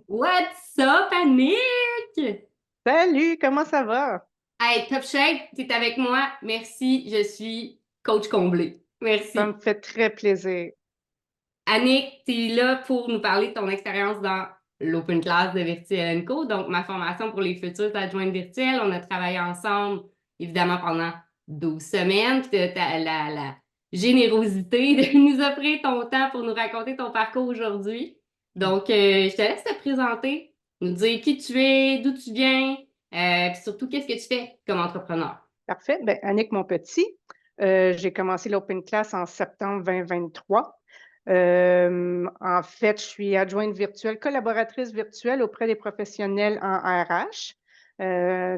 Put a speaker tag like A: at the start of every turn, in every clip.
A: What's up, Annick?
B: Salut, comment ça va?
A: Hey, top shape, t'es avec moi. Merci, je suis coach comblé.
B: Ça me
A: Merci.
B: fait très plaisir.
A: Annick, t'es là pour nous parler de ton expérience dans l'Open Class de Virtuel Co. Donc, ma formation pour les futurs adjointes virtuelles. On a travaillé ensemble, évidemment, pendant 12 semaines. Puis t'as la générosité de nous offrir ton temps pour nous raconter ton parcours aujourd'hui. Donc, je te laisse te présenter, nous dire qui tu es, d'où tu viens, puis surtout, qu'est-ce que tu fais comme entrepreneur.
B: Parfait. Ben, Annick, mon petit, j'ai commencé l'Open Class en septembre 2023. En fait, je suis adjointe virtuelle, collaboratrice virtuelle auprès des professionnels en RH.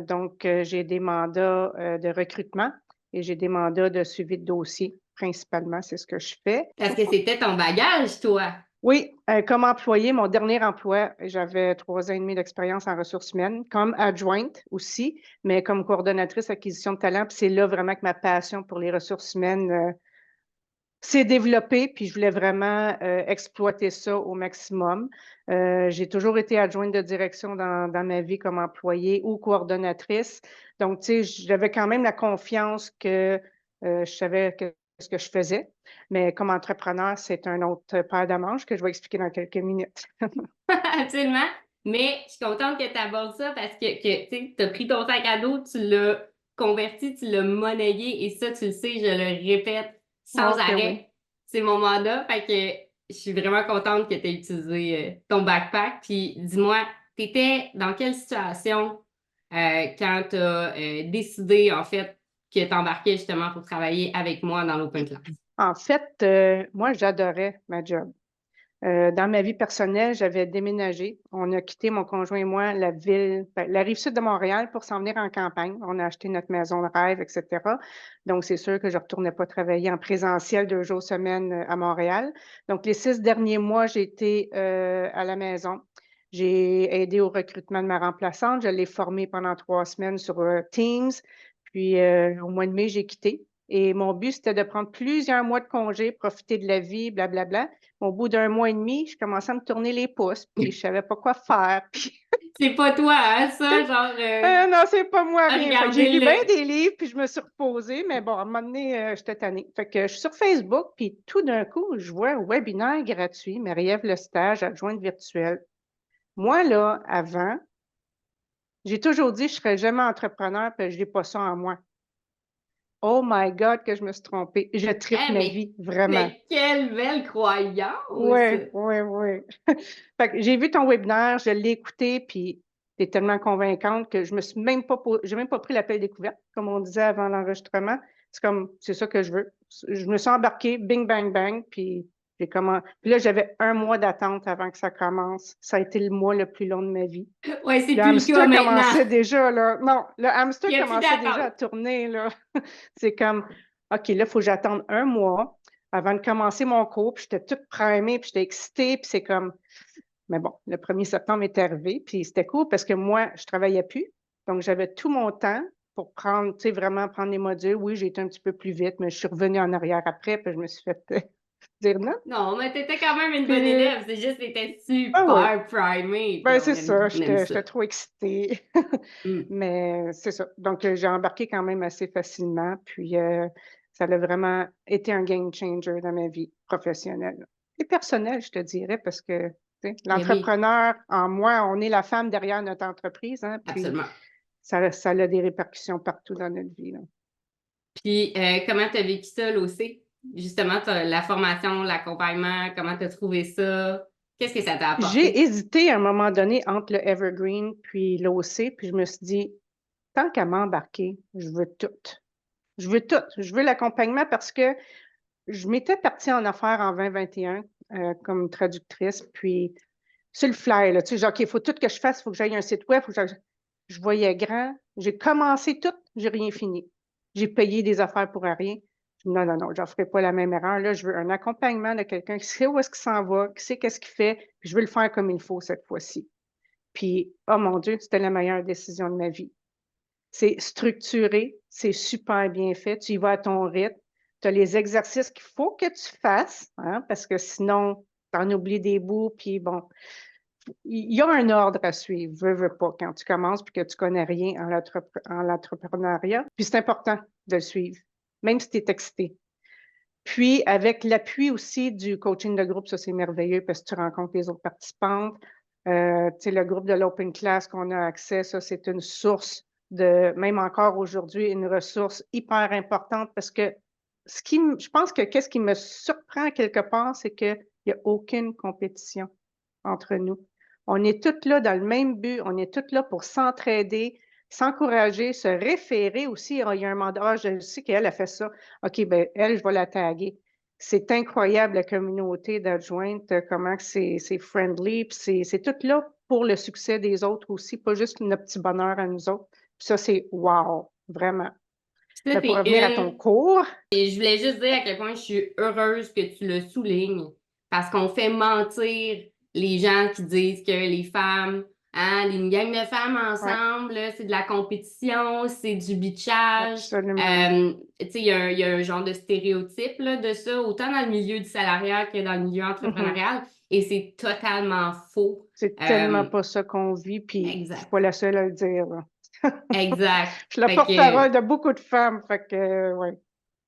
B: Donc, j'ai des mandats de recrutement et j'ai des mandats de suivi de dossier, principalement, c'est ce que je fais.
A: Parce que c'était ton bagage, toi.
B: Oui, comme employé, mon dernier emploi, j'avais 3 ans et demi d'expérience en ressources humaines, comme adjointe aussi, mais comme coordonnatrice acquisition de talent. Puis c'est là vraiment que ma passion pour les ressources humaines s'est développée, puis je voulais vraiment exploiter ça au maximum. J'ai toujours été adjointe de direction dans ma vie comme employée ou coordonnatrice. Donc, tu sais, j'avais quand même la confiance que je savais ce que je faisais. Mais comme entrepreneur, c'est un autre paire de manches que je vais expliquer dans quelques minutes.
A: Absolument. Mais je suis contente que tu abordes ça parce tu as pris ton sac à dos, tu l'as converti, tu l'as monnayé et ça, tu le sais, je le répète sans
B: Oh que oui.
A: arrêt. C'est mon mandat. Fait que je suis vraiment contente que tu aies utilisé ton backpack. Puis dis-moi, tu étais dans quelle situation quand tu as décidé, en fait, que tu embarquais justement pour travailler avec moi dans l'Open Class?
B: En fait, moi, j'adorais ma job. Dans ma vie personnelle, j'avais déménagé. On a quitté, mon conjoint et moi, la ville, ben, la rive sud de Montréal pour s'en venir en campagne. On a acheté notre maison de rêve, etc. Donc, c'est sûr que je ne retournais pas travailler en présentiel 2 jours semaine à Montréal. Donc, les 6 derniers mois, j'ai été à la maison. J'ai aidé au recrutement de ma remplaçante. Je l'ai formée pendant 3 semaines sur Teams. Puis, au mois de mai, j'ai quitté. Et mon but, c'était de prendre plusieurs mois de congé, profiter de la vie, blablabla. Au bout d'1 mois et demi, je commençais à me tourner les pouces, puis je savais pas quoi faire. Puis,
A: C'est pas toi, hein, ça, genre,
B: non, c'est pas moi, rien. Fait que j'ai lu bien
A: regardez-le.
B: des livres, puis je me suis reposée, mais bon, à un moment donné, j'étais tannée. Fait que je suis sur Facebook, puis tout d'un coup, je vois un webinaire gratuit, Marie-Ève Lestage, adjointe virtuelle. Moi, là, avant, j'ai toujours dit que je serais jamais entrepreneur, puis je n'ai pas ça en moi. Oh my God, que je me suis trompée. Je tripe
A: Eh,
B: ma vie, vraiment.
A: mais quelle belle croyance!
B: Oui, oui, oui. Fait que j'ai vu ton webinaire, je l'ai écouté, puis tu es tellement convaincante que je me suis même pas, j'ai même pas pris l'appel découverte, comme on disait avant l'enregistrement. C'est comme, c'est ça que je veux. Je me suis embarquée, bing, bang, bang, puis j'ai comment. Puis là, j'avais 1 mois d'attente avant que ça commence. Ça a été le mois le plus long de ma vie.
A: Ouais, c'est
B: Le
A: plus le cas
B: hamster
A: maintenant.
B: commençait déjà, là. Non, le
A: Il
B: hamster
A: n'y a plus
B: commençait déjà à
A: d'attente.
B: tourner, là. C'est comme, OK, là, il faut que j'attende 1 mois avant de commencer mon cours, puis j'étais toute primée, puis j'étais excitée, puis c'est comme, mais bon, le 1er septembre est arrivé, puis c'était cool parce que moi, je travaillais plus, donc j'avais tout mon temps pour prendre, tu sais, vraiment prendre les modules. Oui, j'ai été un petit peu plus vite, mais je suis revenue en arrière après, puis je me suis fait dire non.
A: Non, mais t'étais quand même une bonne
B: Puis,
A: élève. C'est juste que t'étais
B: ah oui,
A: super primée. Puis
B: ben c'est ça,
A: on aime ça.
B: j'étais trop excitée.
A: Hmm.
B: Mais c'est ça. Donc, j'ai embarqué quand même assez facilement, puis ça a vraiment été un game changer dans ma vie professionnelle et personnelle, je te dirais, parce que tu sais,
A: Mais oui,
B: l'entrepreneur, en moi, on est la femme derrière notre entreprise, hein, puis
A: absolument.
B: ça a des répercussions partout dans notre vie, là.
A: Puis, comment t'as vécu ça, l'OC? Justement, la formation, l'accompagnement, comment t'as trouvé ça? Qu'est-ce que ça t'a
B: J'ai
A: apporté?
B: hésité à un moment donné entre le Evergreen puis l'OC, puis je me suis dit, tant qu'à m'embarquer, je veux tout. Je veux tout. Je veux l'accompagnement parce que je m'étais partie en affaires en 2021 comme traductrice, puis sur le fly, là, tu sais, genre, OK, il faut tout que je fasse, il faut que j'aille un site web, je voyais grand. J'ai commencé tout, j'ai rien fini. J'ai payé des affaires pour rien. Non, non, non, je ne ferai pas la même erreur. Là, je veux un accompagnement de quelqu'un qui sait où est-ce qu'il s'en va, qui sait qu'est-ce qu'il fait, puis je veux le faire comme il faut cette fois-ci. Puis, oh mon Dieu, c'était la meilleure décision de ma vie. C'est structuré, c'est super bien fait. Tu y vas à ton rythme. Tu as les exercices qu'il faut que tu fasses, hein, parce que sinon, tu en oublies des bouts, puis bon. il y a un ordre à suivre, veux pas, quand tu commences puis que tu connais rien en l'entrepreneuriat. Puis c'est important de le suivre, même si tu es excité. Puis, avec l'appui aussi du coaching de groupe, ça, c'est merveilleux parce que tu rencontres les autres participantes. Tu sais, le groupe de l'Open Class qu'on a accès, ça, c'est une source même encore aujourd'hui, une ressource hyper importante parce que je pense que qu'est-ce qui me surprend quelque part, c'est qu'il n'y a aucune compétition entre nous. On est toutes là dans le même but, on est toutes là pour s'entraider, s'encourager, se référer aussi. Ah, il y a un mandat, ah, je sais qu'elle a fait ça. OK, ben elle, je vais la taguer. C'est incroyable la communauté d'adjointes, comment c'est friendly, puis c'est tout là pour le succès des autres aussi, pas juste notre petit bonheur à nous autres. Puis ça, c'est wow, vraiment.
A: Ça,
B: Mais pour
A: c'est
B: revenir à ton cours,
A: Et je voulais juste dire à quel point je suis heureuse que tu le soulignes parce qu'on fait mentir les gens qui disent que les femmes, hein, une gang de femmes
B: ouais,
A: ensemble, là, c'est de la compétition, c'est du bitchage.
B: absolument.
A: Tu sais, il y a un genre de stéréotype là, de ça, autant dans le milieu du salariat que dans le milieu
B: Mhm.
A: entrepreneurial, et c'est totalement faux.
B: C'est tellement
A: Euh,
B: pas ça qu'on vit, puis je suis
A: exact.
B: pas la seule à le dire, là.
A: Exact.
B: Je suis la
A: Fait que
B: porte-parole de beaucoup de femmes, fait que, ouais.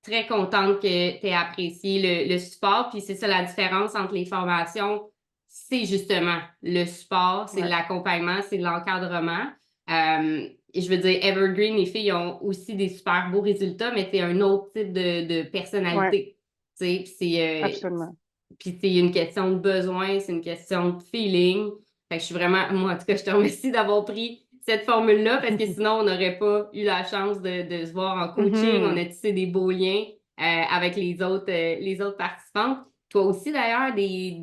A: très contente que tu aies apprécié le support. Puis c'est ça la différence entre les formations, c'est justement le support, c'est
B: Ouais.
A: l'accompagnement, c'est l'encadrement. Et je veux dire, Evergreen, les filles ont aussi des super beaux résultats, mais c'est un autre type de
B: Ouais,
A: personnalité. Tu sais,
B: absolument.
A: puis c'est une question de besoin, c'est une question de feeling. Fait que je suis vraiment, moi en tout cas, je te remercie d'avoir pris cette formule-là parce que sinon, on n'aurait pas eu la chance de se voir en coaching. On
B: Mhm.
A: a tissé des beaux liens avec les autres participantes. Toi aussi, d'ailleurs, des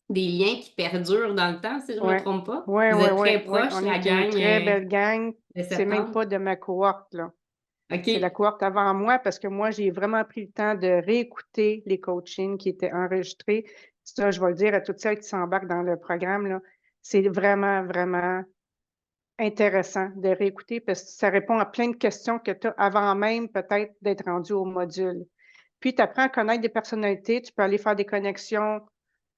A: liens qui perdurent dans le temps, si je ne me
B: Ouais.
A: trompe pas.
B: Ouais,
A: Vous
B: ouais,
A: êtes
B: ouais,
A: très
B: ouais.
A: proches,
B: On
A: la
B: est une
A: gang
B: très belle gang.
A: de
B: C'est même
A: septembre.
B: pas de ma cohorte, là. C'est la
A: OK.
B: cohorte avant moi parce que moi, j'ai vraiment pris le temps de réécouter les coachings qui étaient enregistrés. Ça, je vais le dire à toutes celles qui s'embarquent dans le programme, là. C'est vraiment, vraiment intéressant de réécouter parce que ça répond à plein de questions que tu as avant même peut-être d'être rendu au module. Puis, tu apprends à connaître des personnalités, tu peux aller faire des connexions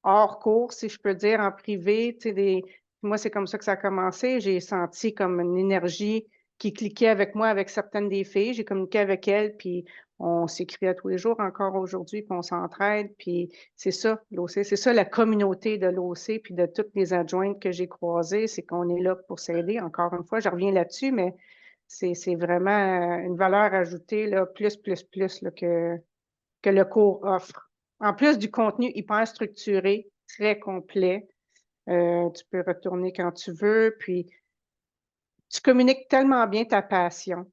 B: hors cours, si je peux dire, en privé. Tu sais, moi, c'est comme ça que ça a commencé. J'ai senti comme une énergie qui cliquait avec moi, avec certaines des filles. J'ai communiqué avec elles, puis on s'écrit à tous les jours encore aujourd'hui, puis on s'entraide. Puis c'est ça, l'OC. C'est ça la communauté de l'OC, puis de toutes les adjointes que j'ai croisées, c'est qu'on est là pour s'aider. Encore une fois, je reviens là-dessus, mais c'est vraiment une valeur ajoutée, là, plus là, que le cours offre. En plus du contenu hyper structuré, très complet, tu peux retourner quand tu veux, puis tu communiques tellement bien ta passion.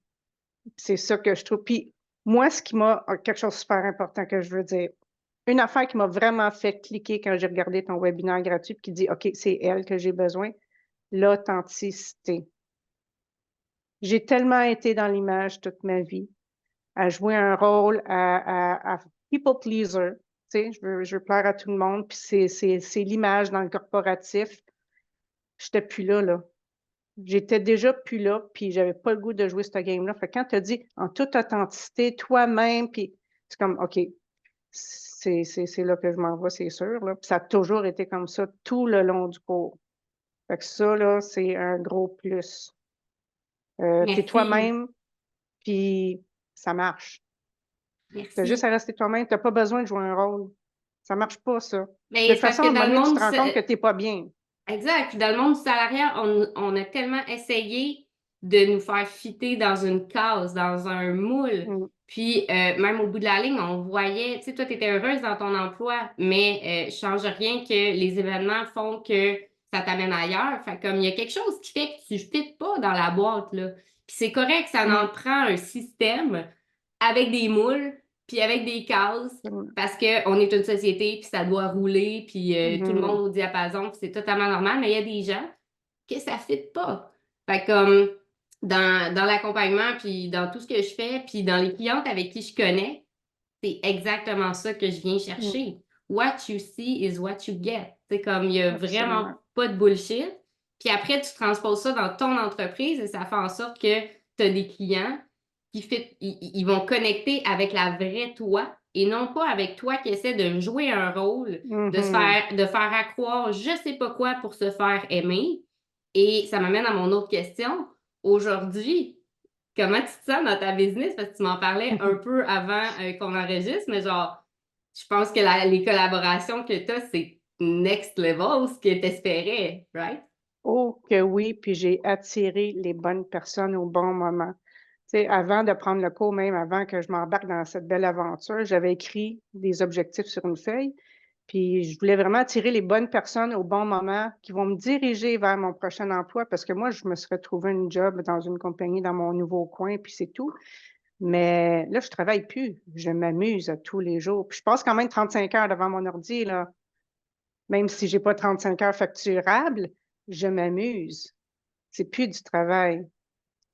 B: C'est ça que je trouve. Puis moi, ce qui m'a, quelque chose de super important que je veux dire, une affaire qui m'a vraiment fait cliquer quand j'ai regardé ton webinaire gratuit, puis qui dit, OK, c'est elle que j'ai besoin, l'authenticité. J'ai tellement été dans l'image toute ma vie, à jouer un rôle, à people pleaser. Tu sais, je veux plaire à tout le monde, puis c'est l'image dans le corporatif. J'étais plus là, là. J'étais déjà plus là, puis j'avais pas le goût de jouer ce game-là. Fait que quand tu as dit en toute authenticité, toi-même, puis c'est comme, OK, c'est là que je m'en vais, c'est sûr, là. Puis ça a toujours été comme ça tout le long du cours. Fait que ça, là, c'est un gros plus. T'es
A: Merci.
B: toi-même, puis ça marche. T'as juste
A: Merci.
B: à rester toi-même. T'as pas besoin de jouer un rôle. Ça marche pas, ça. De
A: Mais
B: toute
A: c'est parce
B: façon,
A: que
B: à un
A: dans
B: moment
A: le
B: donné, tu
A: monde
B: te rends compte que t'es pas bien.
A: exact. Puis dans le monde du salariat, on a tellement essayé de nous faire fitter dans une case, dans un moule.
B: Mm.
A: Puis même au bout de la ligne, on voyait, tu sais, toi, tu étais heureuse dans ton emploi, mais change rien que les événements font que ça t'amène ailleurs. Fait comme il y a quelque chose qui fait que tu ne fites pas dans la boîte, là. Puis c'est correct, ça en
B: Mm.
A: prend un système avec des moules, puis avec des cases.
B: Mm.
A: Parce qu'on est une société, puis ça doit rouler, puis tout le monde
B: Mhm.
A: au diapason, puis c'est totalement normal, mais il y a des gens que ça ne fit pas. Fait comme dans l'accompagnement, puis dans tout ce que je fais, puis dans les clientes avec qui je connais, c'est exactement ça que je viens
B: Mm.
A: chercher. What you see is what you get. C'est comme il n'y a vraiment
B: Absolument.
A: pas de bullshit. Puis après, tu transposes ça dans ton entreprise et ça fait en sorte que tu as des clients ils vont connecter avec la vraie toi et non pas avec toi qui essaie de jouer un rôle,
B: Mhm.
A: de faire accroire je sais pas quoi pour se faire aimer. Et ça m'amène à mon autre question. Aujourd'hui, comment tu te sens dans ta business? Parce que tu m'en parlais un peu avant qu'on enregistre, mais genre, je pense que les collaborations que tu as, c'est next level, ce que tu espérais, right?
B: Oh que oui, puis j'ai attiré les bonnes personnes au bon moment. Tu sais, avant de prendre le cours, même avant que je m'embarque dans cette belle aventure, j'avais écrit des objectifs sur une feuille, puis je voulais vraiment attirer les bonnes personnes au bon moment qui vont me diriger vers mon prochain emploi parce que moi, je me serais trouvé une job dans une compagnie dans mon nouveau coin, puis c'est tout. Mais là, je travaille plus. Je m'amuse à tous les jours. Puis je passe quand même 35 heures devant mon ordi, là. Même si j'ai pas 35 heures facturables, je m'amuse. C'est plus du travail.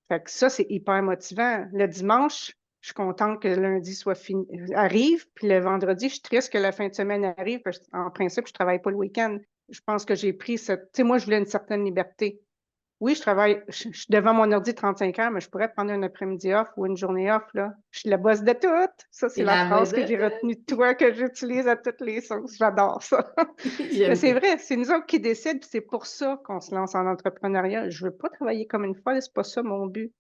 B: Fait que ça, c'est hyper motivant. Le dimanche, je suis contente que le lundi soit fini, arrive, puis le vendredi, je suis triste que la fin de semaine arrive, parce qu'en principe, je travaille pas le week-end. Je pense que j'ai pris cette, tu sais, moi, je voulais une certaine liberté. Oui, je travaille, je suis devant mon ordi 35 heures, mais je pourrais prendre un après-midi off ou une journée off, là. Je suis la boss de tout. Ça, c'est
A: C'est
B: la
A: la
B: phrase que j'ai
A: vedette.
B: retenue de toi, que j'utilise à toutes les sauces. J'adore ça. Mais
A: J'aime ça.
B: c'est vrai, c'est nous autres qui décident, puis c'est pour ça qu'on se lance en entrepreneuriat. Je veux pas travailler comme une folle, c'est pas ça mon but.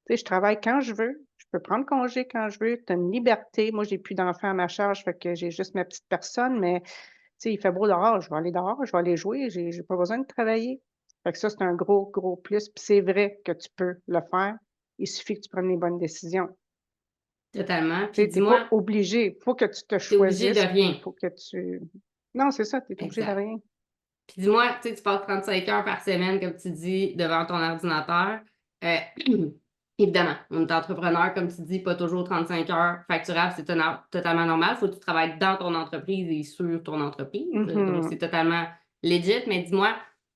B: Tu sais, je travaille quand je veux, je peux prendre congé quand je veux, tu as une liberté. Moi, j'ai plus d'enfants à ma charge, fait que j'ai juste ma petite personne, mais tu sais, il fait beau dehors, je vais aller dehors, je vais aller jouer, j'ai pas besoin de travailler. Fait que ça, c'est un gros, gros plus. Puis c'est vrai que tu peux le faire. Il suffit que tu prennes les bonnes décisions.
A: Totalement.
B: Tu
A: Puis
B: sais, t'es pas
A: dis-moi,
B: obligé. Il faut que tu te
A: t'es obligé de
B: choisisses, puis
A: rien.
B: il faut que tu... Non, c'est ça, tu es obligé de
A: Exact.
B: rien.
A: Puis dis-moi, tu sais, tu passes 35 heures par semaine, comme tu dis, devant ton ordinateur. Euh, évidemment, on est entrepreneur, comme tu dis, pas toujours 35 heures facturables, c'est totalement normal. Il faut que tu travailles dans ton entreprise et sur ton entreprise. Donc, c'est
B: Mhm.
A: totalement legit. Mais dis-moi,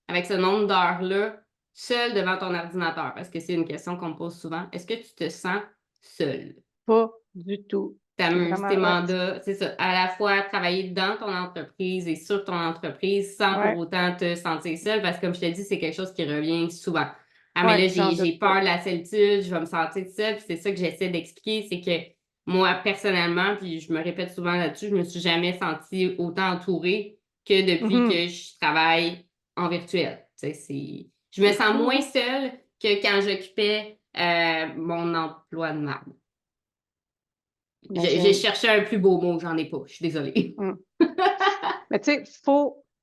A: avec ce nombre d'heures-là, seul devant ton ordinateur, parce que c'est une question qu'on me pose souvent, est-ce que tu te sens seul?
B: Pas du tout. C'est
A: T'amuses
B: vraiment
A: tes
B: hot.
A: mandats, c'est ça, à la fois travailler dans ton entreprise et sur ton entreprise sans pour
B: Ouais,
A: autant te sentir seul, parce que comme je te dis, c'est quelque chose qui revient souvent. Ah, mais
B: ouais,
A: là,
B: j'en
A: j'ai
B: doute pas.
A: peur de la solitude, je vais me sentir seule, puis c'est ça que j'essaie d'expliquer, c'est que moi, personnellement, puis je me répète souvent là-dessus, je me suis jamais sentie autant entourée que depuis
B: Mhm.
A: que je travaille en virtuel. Tu sais, je me
B: C'est
A: sens
B: fou,
A: moins
B: hein?
A: seule que quand j'occupais mon emploi de marde. J'ai
B: Imagine.
A: cherché un plus beau mot, j'en ai pas. Je suis désolée.
B: Mm. Mais tu sais,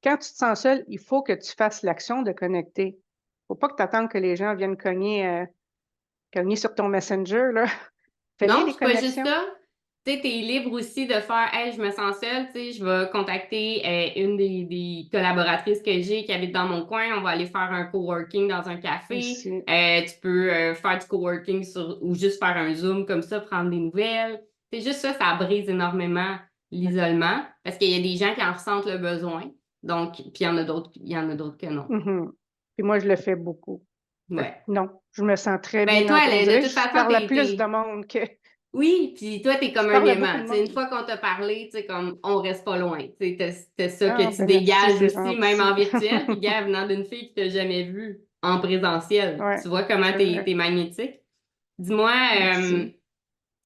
B: quand tu te sens seul, il faut que tu fasses l'action de connecter. Faut pas que tu attendes que les gens viennent cogner sur ton Messenger, là. Fais-les
A: Non,
B: des
A: c'est pas juste
B: connexions.
A: ça. Tu sais, t'es libre aussi de faire, hey, je me sens seule, tu sais, je vais contacter une des collaboratrices que j'ai qui habite dans mon coin, on va aller faire un coworking dans un café.
B: Aussi.
A: Tu peux faire du coworking ou juste faire un Zoom comme ça, prendre des nouvelles. C'est juste ça, ça brise énormément l'isolement parce qu'il y a des gens qui en ressentent le besoin. Donc, puis il y en a d'autres que non.
B: Mhm. Puis moi, je le fais beaucoup. Fait que
A: Ouais.
B: non, je me sens très
A: Ben
B: bien
A: toi,
B: entourée. On
A: de
B: dirait que
A: toute
B: je
A: façon,
B: parle à plus de monde que
A: oui, puis toi, t'es
B: je
A: comme un
B: parle à beaucoup
A: aimant.
B: de
A: Tu sais, une
B: monde.
A: fois qu'on t'a parlé, tu sais, comme on reste pas loin. Tu sais, t'as ça que
B: Ah,
A: tu
B: ben merci,
A: dégages
B: c'est
A: aussi, même en
B: gentil.
A: virtuel, puis gars, venant d'une fille qui t'a jamais vu en présentiel.
B: Ouais,
A: Tu vois comment
B: c'est vrai.
A: t'es magnétique. Dis-moi,
B: Merci.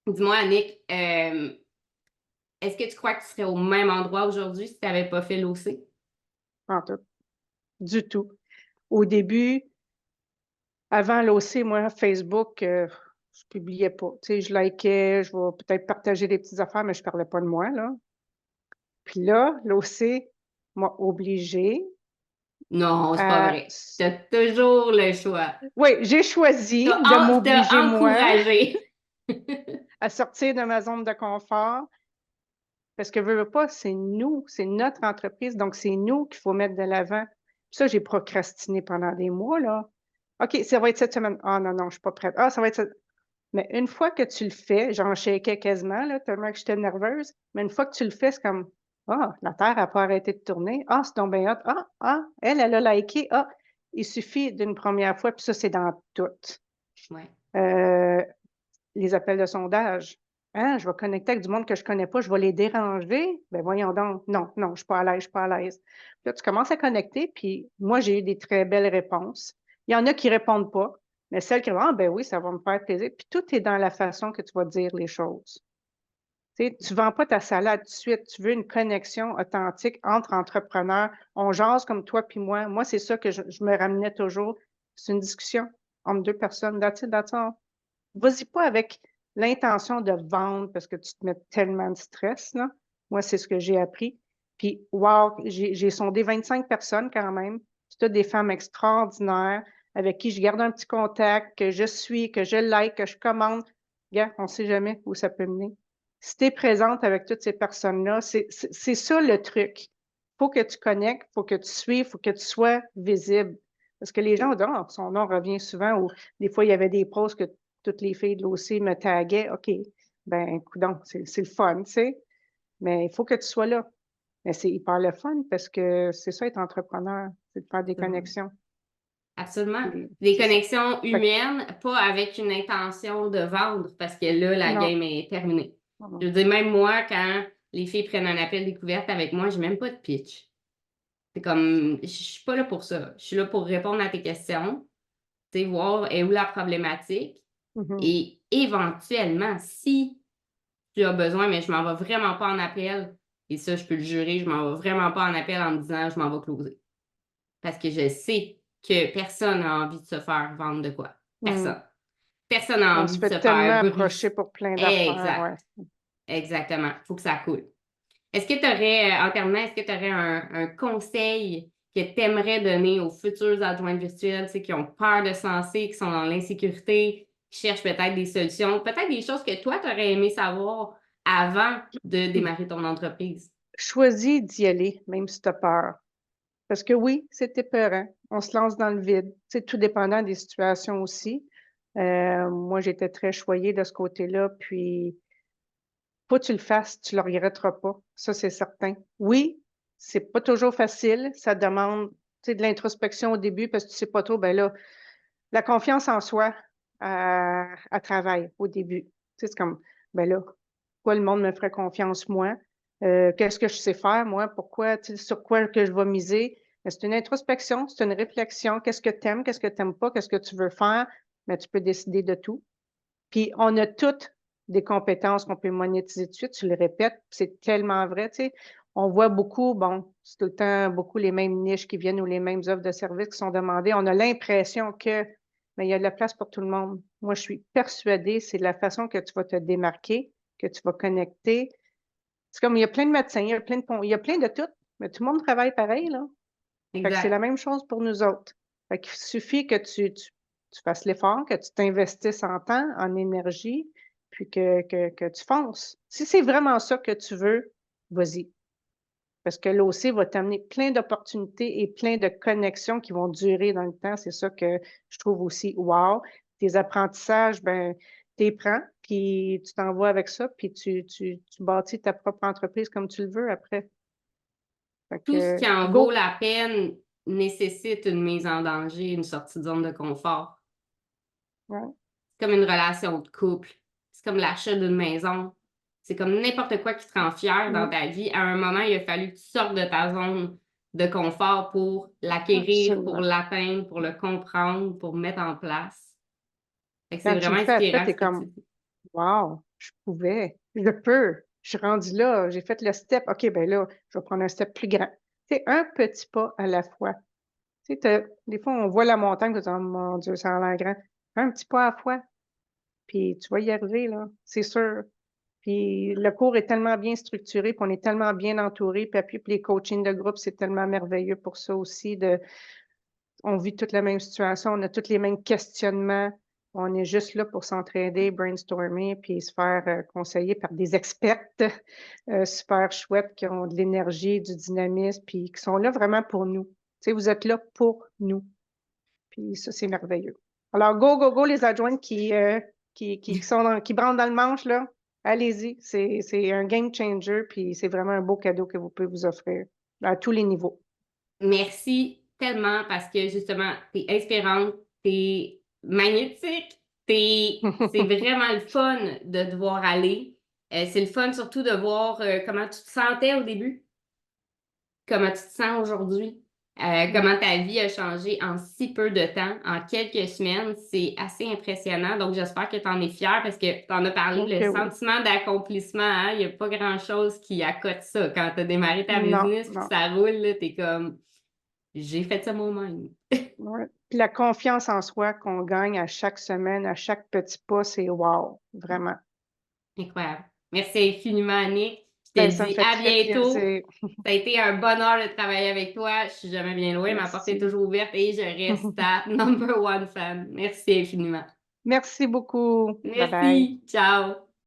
A: dis-moi, Annick, est-ce que tu crois que tu serais au même endroit aujourd'hui si tu n'avais pas fait l'OC?
B: En tout. Du tout. Au début, avant l'OC, moi, Facebook, je publiais pas. Tu sais, je likais, je vais peut-être partager des petites affaires, mais je parlais pas de moi, là. Puis là, l'OC m'a obligée
A: Non, c'est pas
B: à...
A: vrai. T'as toujours le choix.
B: Oui, j'ai choisi de
A: T'as
B: m'obliger, moi,
A: encouragé.
B: à sortir de ma zone de confort parce que veux pas, c'est nous, c'est notre entreprise, donc c'est nous qu'il faut mettre de l'avant. Puis ça, j'ai procrastiné pendant des mois, là. OK, ça va être cette semaine. Ah non, non, je suis pas prête. Ah, ça va être cette... Mais une fois que tu le fais, j'en shakeais quasiment, là, tellement que j'étais nerveuse, mais une fois que tu le fais, c'est comme, ah, la Terre n'a pas arrêté de tourner. Ah, c'est donc bien hot. Ah, ah, elle a liké. Ah, il suffit d'une première fois, puis ça, c'est dans tout.
A: Ouais.
B: Euh, les appels de sondage. Hein, je vais connecter avec du monde que je connais pas, je vais les déranger. Ben voyons donc. Non, non, je suis pas à l'aise, je suis pas à l'aise. Là, tu commences à connecter, puis moi, j'ai eu des très belles réponses. Il y en a qui répondent pas, mais celles qui répondent, ah ben oui, ça va me faire plaisir. Puis tout est dans la façon que tu vas dire les choses. Tu sais, tu vends pas ta salade tout de suite. Tu veux une connexion authentique entre entrepreneurs. On jase comme toi puis moi. Moi, c'est ça que je me ramenais toujours. C'est une discussion entre deux personnes. That's it, that's all. Vas-y pas avec l'intention de vendre parce que tu te mets tellement de stress, là. Moi, c'est ce que j'ai appris. Puis, wow, j'ai sondé 25 personnes quand même. C'est toutes des femmes extraordinaires avec qui je garde un petit contact, que je suis, que je like, que je commande. Regarde, on ne sait jamais où ça peut mener. Si tu es présente avec toutes ces personnes-là, c'est ça le truc. Faut que tu connectes, faut que tu suives, faut que tu sois visible. Parce que les gens disent, oh, son nom revient souvent, ou des fois, il y avait des posts que toutes les filles de l'OC me taguaient. OK, ben, coudonc, c'est le fun, tu sais. Mais il faut que tu sois là. Mais c'est hyper le fun parce que c'est ça, être entrepreneur, c'est de faire des connexions.
A: Absolument.
B: Et
A: Des
B: c'est ça.
A: connexions
B: Fait que,
A: humaines, pas avec une intention de vendre, parce que là, la
B: non.
A: game est terminée. Je
B: Non.
A: veux dire, même moi, quand les filles prennent un appel découverte avec moi, j'ai même pas de pitch. C'est comme, je suis pas là pour ça. Je suis là pour répondre à tes questions, tu sais, voir est où la problématique.
B: Mhm.
A: Et éventuellement, si tu as besoin, mais je m'en vais vraiment pas en appel, et ça, je peux le jurer, je m'en vais vraiment pas en appel en me disant je m'en vais closer. Parce que je sais que personne n'a envie de se faire vendre de quoi.
B: Mm.
A: Personne. Personne n'a
B: On se
A: envie de
B: fait
A: se faire
B: tellement approcher
A: brusquer.
B: pour plein d'affaires,
A: Exact.
B: ouais.
A: Exactement. Il faut que ça coule. Est-ce que tu aurais, en terminant, est-ce que tu aurais un conseil que tu aimerais donner aux futurs adjoints virtuels, tu sais, qui ont peur de se lancer, qui sont dans l'insécurité, qui cherchent peut-être des solutions, peut-être des choses que toi, tu aurais aimé savoir avant de démarrer ton entreprise?
B: Choisis d'y aller, même si tu as peur. Parce que oui, c'est épeurant. On se lance dans le vide. C'est tout dépendant des situations aussi. Moi, j'étais très choyée de ce côté-là. Puis, faut que tu le fasses, tu le regretteras pas. Ça, c'est certain. Oui, c'est pas toujours facile. Ça demande, tu sais, de l'introspection au début parce que tu sais pas trop. Ben là, la confiance en soi à travail au début. Tu sais, c'est comme, ben là, pourquoi le monde me ferait confiance, moi? Qu'est-ce que je sais faire, moi? Pourquoi, tu sais, sur quoi que je vais miser? Mais c'est une introspection, c'est une réflexion. Qu'est-ce que tu aimes, qu'est-ce que tu n'aimes pas, qu'est-ce que tu veux faire? Mais tu peux décider de tout. Puis on a toutes des compétences qu'on peut monétiser tout de suite. Tu le répètes, c'est tellement vrai, tu sais. On voit beaucoup, bon, c'est tout le temps beaucoup les mêmes niches qui viennent ou les mêmes offres de services qui sont demandées. On a l'impression que, mais il y a de la place pour tout le monde. Moi, je suis persuadée, c'est de la façon que tu vas te démarquer, que tu vas connecter. C'est comme, il y a plein de médecins, il y a plein de tout, mais tout le monde travaille pareil, là. Fait que c'est la
A: Exact.
B: même chose pour nous autres. Fait qu'il suffit que tu fasses l'effort, que tu t'investisses en temps, en énergie, puis que tu fonces. Si c'est vraiment ça que tu veux, vas-y. Parce que l'OC va t'amener plein d'opportunités et plein de connexions qui vont durer dans le temps. C'est ça que je trouve aussi wow. Tes apprentissages, ben, t'es prends, puis tu t'envoies avec ça, puis tu bâtis ta propre entreprise comme tu le veux après. Fait
A: Tout ce
B: que,
A: qui en vaut
B: go!
A: la peine nécessite une mise en danger, une sortie de zone de confort.
B: Ouais.
A: C'est comme une relation de couple. C'est comme l'achat d'une maison. C'est comme n'importe quoi qui te rend fier dans
B: Mm,
A: ta vie. À un moment, il a fallu que tu sortes de ta zone de confort pour l'acquérir, pour
B: absolument.
A: l'atteindre, pour le comprendre, pour mettre en place. Fait que c'est
B: Quand tu le
A: vraiment
B: fais après,
A: inspirant
B: t'es
A: ce que tu
B: comme,
A: dis.
B: wow, je pouvais, je peux, je suis rendue là, j'ai fait le step. OK, ben là, je vais prendre un step plus grand. C'est un petit pas à la fois. Tu sais, des fois, on voit la montagne, on se dit, oh mon Dieu, ça a l'air grand. Un petit pas à la fois, puis tu vas y arriver, là, c'est sûr. Puis le cours est tellement bien structuré, puis on est tellement bien entouré, puis les coachings de groupe, c'est tellement merveilleux pour ça aussi. On vit toute la même situation, on a tous les mêmes questionnements. On est juste là pour s'entraider, brainstormer, puis se faire conseiller par des expertes super chouettes qui ont de l'énergie, du dynamisme, puis qui sont là vraiment pour nous. Tu sais, vous êtes là pour nous. Puis ça, c'est merveilleux. Alors, go, go, go, les adjointes qui branlent dans le manche, là, allez-y. C'est un game changer, puis c'est vraiment un beau cadeau que vous pouvez vous offrir à tous les niveaux.
A: Merci tellement parce que justement, t'es inspirante, t'es magnétique, c'est vraiment le fun de te voir aller. C'est le fun surtout de voir comment tu te sentais au début, comment tu te sens aujourd'hui. Comment ta vie a changé en si peu de temps, en quelques semaines, c'est assez impressionnant. Donc, j'espère que tu en es fière parce que tu en as parlé,
B: Ok,
A: le
B: oui.
A: sentiment d'accomplissement, hein, il n'y a pas grand-chose qui accote ça. Quand tu as démarré ta
B: Non,
A: business puis
B: non.
A: ça roule, tu es comme, j'ai fait ça moi-même.
B: Ouais. Puis la confiance en soi qu'on gagne à chaque semaine, à chaque petit pas, c'est wow, vraiment.
A: Incroyable. Merci infiniment, Annick. Je
B: Ben,
A: te
B: ça me
A: dis
B: fait
A: à
B: très
A: bientôt.
B: plaisir.
A: Ça a été un bonheur de travailler avec toi. Je suis jamais bien loin. Ma porte est
B: Merci.
A: toujours ouverte et je reste ta number one fan. Merci infiniment.
B: Merci beaucoup. Bye bye.
A: Merci. Ciao.